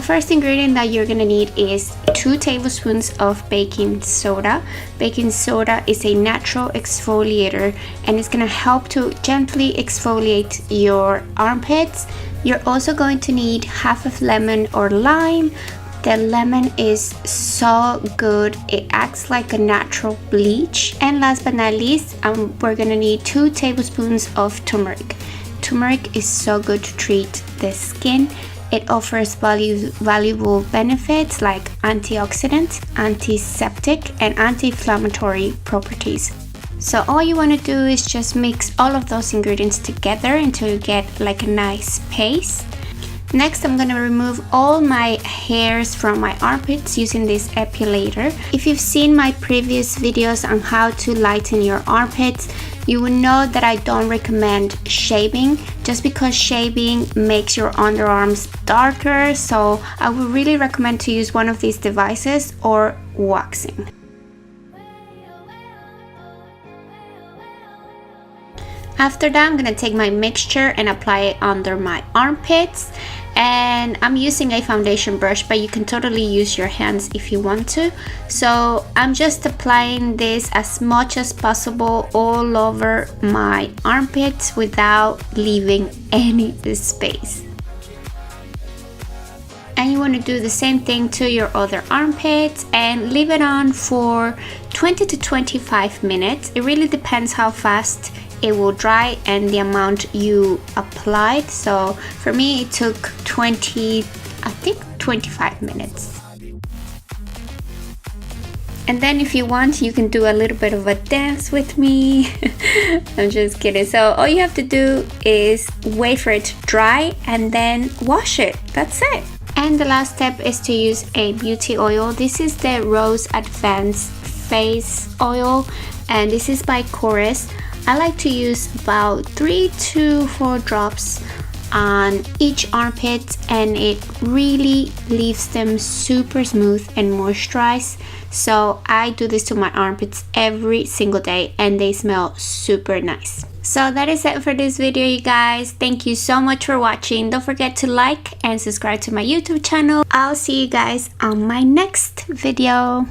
first ingredient that you're gonna need is 2 tablespoons of baking soda. Baking soda is a natural exfoliator and it's gonna help to gently exfoliate your armpits. You're also going to need half of lemon or lime. The lemon is so good, it acts like a natural bleach. And last but not least, we're gonna need 2 tablespoons of turmeric. Turmeric is so good to treat the skin. It offers valuable benefits like antioxidant, antiseptic, and anti-inflammatory properties. So all you want to do is just mix all of those ingredients together until you get like a nice paste. Next, I'm gonna remove all my hairs from my armpits using this epilator. If you've seen my previous videos on how to lighten your armpits, you will know that I don't recommend shaving just because shaving makes your underarms darker. So I would really recommend to use one of these devices or waxing. After that, I'm gonna take my mixture and apply it under my armpits. And I'm using a foundation brush, but you can totally use your hands if you want to. So I'm just applying this as much as possible all over my armpits without leaving any space. And you want to do the same thing to your other armpits and leave it on for 20 to 25 minutes. It really depends how fast it will dry and the amount you applied. So for me it took 25 minutes. And then if you want, you can do a little bit of a dance with me. I'm just kidding. So all you have to do is wait for it to dry and then wash it. That's it. And the last step is to use a beauty oil. This is the Rose Advanced Face Oil and this is by Chorus. I like to use about 3 to 4 drops on each armpit and it really leaves them super smooth and moisturized. So I do this to my armpits every single day and they smell super nice. So that is it for this video, you guys. Thank you so much for watching. Don't forget to like and subscribe to my YouTube channel. I'll see you guys on my next video.